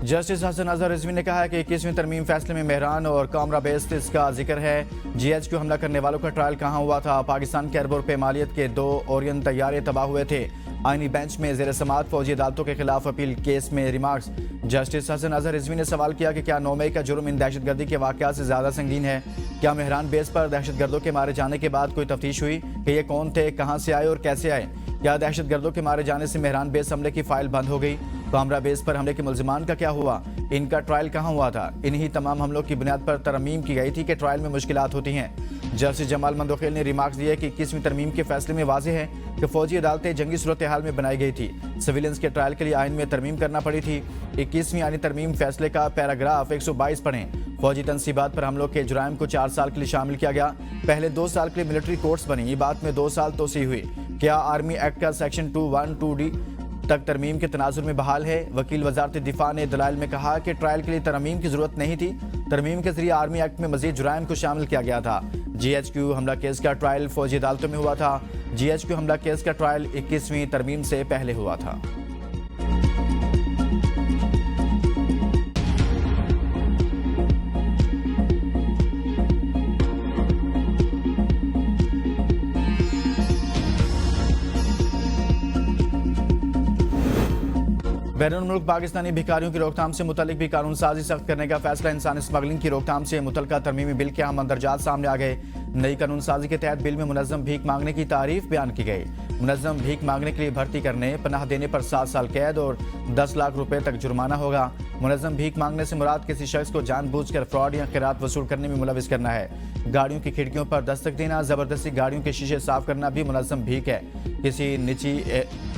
Justice Hasan Azhar Rizvi ने कहा है कि 21वीं तरमीम फैसले में मेहरान और कामरा बेस्ड इसका जिक्र है। GHQ हमला करने वालों का ट्रायल कहाँ हुआ था? पाकिस्तान के अरबों रुपये मालियत के 2 ओरियन तैयारे तबाह हुए थे। आईनी बेंच में जेर समाअत फौजी अदालतों के खिलाफ अपील केस में रिमार्क्स। जस्टिस हसन अजहर रिजवी ने सवाल किया कि क्या 9 मई का जुर्म इन दहशतगर्दी के वाक़यात से ज़्यादा संगीन है? क्या मेहरान बेस पर दहशतगर्दों के मारे जाने के बाद कोई तफ्तीश हुई कि ये कौन थे, कहाँ से आए और कैसे आए? क्या दहशतगर्दों के मारे जाने से मेहरान बेस हमले की फाइल बंद हो गई? कामरा बेस पर हमले के मुल्जिमान का क्या हुआ? इनका ट्रायल कहाँ हुआ था? इन्हीं तमाम हमलों की बुनियाद पर तरमीम की गई थी कि ट्रायल में मुश्किलात होती हैं। जस्टिस जमाल मंदोखेल ने रिमार्क्स दिए कि 21वीं तरमीम के फैसले में वाज़ेह है कि फौजी अदालतें जंगी सूरत हाल में बनाई गई थी। सिविलियंस के ट्रायल के लिए आइन में तरमीम करना पड़ी थी। 21वीं आइनी तरमीम फैसले का पैराग्राफ 122 पढ़ें। फौजी तनसीबात पर हमलों के जुराइम को 4 साल के लिए शामिल किया गया। पहले 2 साल के लिए मिलिट्री कोर्ट्स बनी, ये बात में 2 साल तोसी हुई। क्या आर्मी एक्ट का सेक्शन 212D तक तरमीम के तनाजुर में बहाल है? वकील वजारत दिफा ने दलाइल में कहा कि ट्रायल के लिए तरमीम की जरूरत नहीं थी। तरमीम के जरिए आर्मी एक्ट में मजीद जुराइम को शामिल किया गया था। GHQ हमला केस का ट्रायल फौजी अदालतों में हुआ था। GHQ हमला केस का ट्रायल 21वीं तरमीम से पहले हुआ था। बैरून मुल्क पाकिस्तानी भिखारियों की रोकथाम से मुतल्लिक भी कानून साजी सख्त करने का फैसला। इंसानी स्मगलिंग की रोकथाम से मुतल्लिका तरमीमी बिल के अहम मंदरजात सामने आ गए। नई कानून साजी के तहत बिल में मुनज़्ज़म भीख मांगने की तारीफ बयान की गई। मुनज़्ज़म भीख मांगने के लिए भर्ती करने, पनाह देने पर 7 साल कैद और 10 लाख रुपए तक जुर्माना होगा। मुनज़्ज़म भीख मांगने से मुराद किसी शख्स को जानबूझकर फ्रॉड या खैरात वसूल करने में मुलविस करना है। गाड़ियों की खिड़कियों पर दस्तक देना, जबरदस्ती गाड़ियों के शीशे साफ करना भी मुनज़्ज़म भीख है। किसी निजी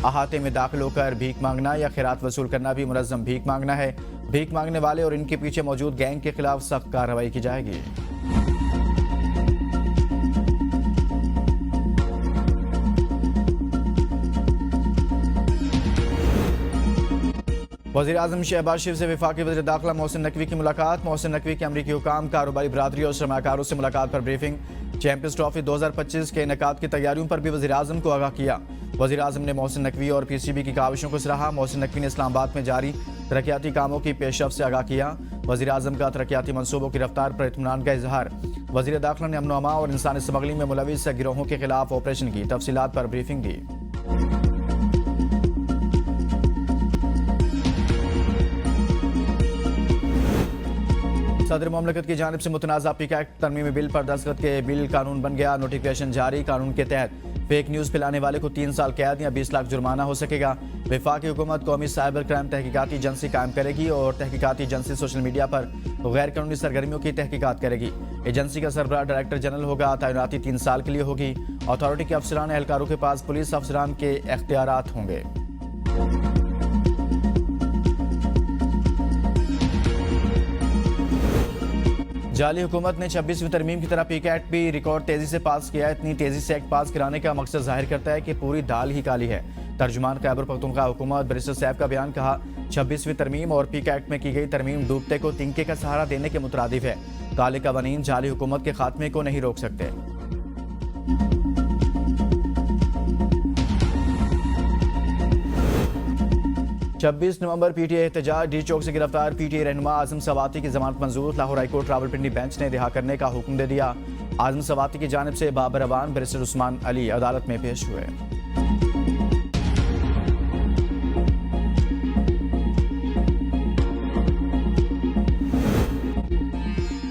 अहाते में दाखिल होकर भीख मांगना या खैरात वसूल करना भी मुनज़्ज़म भीख मांगना है। भीख मांगने वाले और इनके पीछे मौजूद गैंग के खिलाफ सख्त कार्रवाई की जाएगी। वज़ीर आज़म शहबाज शरीफ से वफाकी वज़ीर दाखिला मोहसिन नकवी की मुलाकात। मोहसिन नकवी के अमरीकी हुकाम, कारोबारी बरादरी और सरमाकारों से मुलाकात पर ब्रीफिंग। चैंपियंस ट्रॉफी 2025 के इनेकाद की तैयारियों पर भी वज़ीर आज़म को आगाह किया। वज़ीर आज़म ने मोहसिन नकवी और PCB की काविशों को सराहा। मोहसिन नकवी ने इस्लामाबाद में जारी तरक्याती कामों की पेशरफ्त से आगाह किया। वज़ीर आज़म का तरक्याती मनसूबों की रफ्तार पर इत्मीनान का इजहार। वज़ीर दाखिला ने अमन अमा और इंसानी स्मगलिंग में मुलविस गिरोहों के खिलाफ ऑपरेशन की तफसीलात पर ब्रीफिंग दी। सदर मुमलिकत की जानिब से मुतनाज़ा पीका एक्ट तरमीमी बिल पर दस्तखत के बिल कानून बन गया। नोटिफिकेशन जारी। कानून के तहत फेक न्यूज़ फैलाने वाले को 3 साल कैद या 20 लाख जुर्माना हो सकेगा। वफाकी हुकूमत कौमी साइबर क्राइम तहकीकाती एजेंसी कायम करेगी और तहकीकाती एजेंसी सोशल मीडिया पर गैर कानूनी सरगर्मियों की तहकीकात करेगी। एजेंसी का सरबराह डायरेक्टर जनरल होगा। तैनाती 3 साल के लिए होगी। अथॉरिटी के अफसरान एहलकारों के पास पुलिस अफसरान के इख्तियारात होंगे। जाली हुकूमत ने 26वीं तरमीम की तरह पीका एक्ट भी रिकॉर्ड तेजी से पास किया। इतनी तेजी से एक्ट पास कराने का मकसद जाहिर करता है कि पूरी दाल ही काली है। तर्जुमान खैबर पख्तूनख्वा हुकूमत बैरिस्टर साहब का बयान कहा, 26वीं तरमीम और पीका एक्ट में की गई तरमीम डूबते को तिनके का सहारा देने के मुतरादिफ है। काले कवानीन जाली हुकूमत के खात्मे को नहीं रोक सकते। 26 नवंबर PTI एहतजाज। डी चौक से गिरफ्तार PTI रहनुमा आजम सवाती की जमानत मंजूर। लाहौर हाईकोर्ट रावलपिंडी बेंच ने रिहा करने का हुक्म दे दिया। आजम सवाती की जानिब से बाबर अवान बैरिस्टर उस्मान अली अदालत में पेश हुए।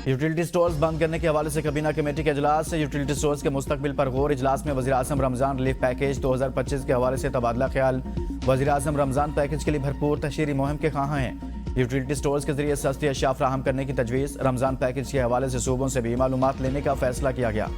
यूटिलिटी स्टोर्स बंद करने के हवाले से कबीना कमेटी के इजलास। यूटिलिटी स्टोर्स के मुस्तकबिल पर गौर। इजलास में वज़ीर आज़म रमज़ान रिलीफ पैकेज 2025 के हवाले से तबादला ख्याल। वज़ीर आज़म रमज़ान पैकेज के लिए भरपूर तशहीरी मुहिम के ख़्वाह हैं। यूटिलिटी स्टोर्स के जरिए सस्ती अशिया फ्राहम करने की तजवीज़। रमज़ान पैकेज के हवाले से सूबों से भी मालूमात लेने का फैसला किया गया।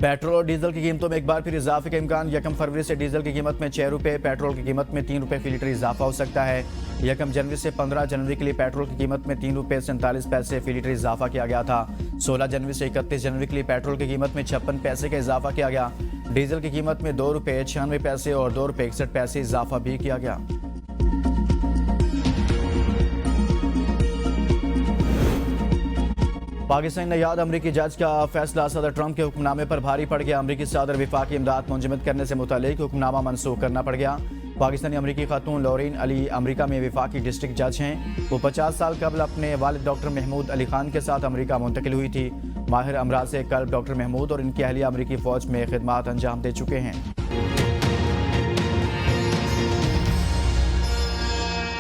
पेट्रोल और डीजल की कीमतों में एक बार फिर इजाफे का इम्कान। 1 फरवरी से डीजल की कीमत में 6 रुपये, पेट्रोल की कीमत में 3 रुपये फी लीटर इजाफा हो सकता है। 1 जनवरी से 15 जनवरी के लिए पेट्रोल की कीमत में 3 रुपये 47 पैसे फी लीटर इजाफा किया गया था। 16 जनवरी से 31 जनवरी के लिए पेट्रोल की कीमत में 56 पैसे का इजाफा किया गया। डीजल की कीमत में 2 रुपये 96 पैसे और 2 रुपये 61 पैसे इजाफा भी किया गया। पाकिस्तानी नयाद अमरीकी जज का फैसला सदर ट्रंप के हुक्मनामे पर भारी पड़ गया। अमरीकी सदर विफाकी इमदाद मुंजमद करने से मुतालिक हुक्मनामा मनसूख करना पड़ गया। पाकिस्तानी अमरीकी खातून लॉरेन अली अमरीका में विफाकी डिस्ट्रिक्ट जज हैं। वो 50 साल कबल अपने वालिद डॉक्टर महमूद अली खान के साथ अमरीका मुंतकिल हुई थी। माहिर अमराज से कल डॉक्टर महमूद और इनकी अहलिया अमरीकी फ़ौज में खिदमात अंजाम दे चुके हैं।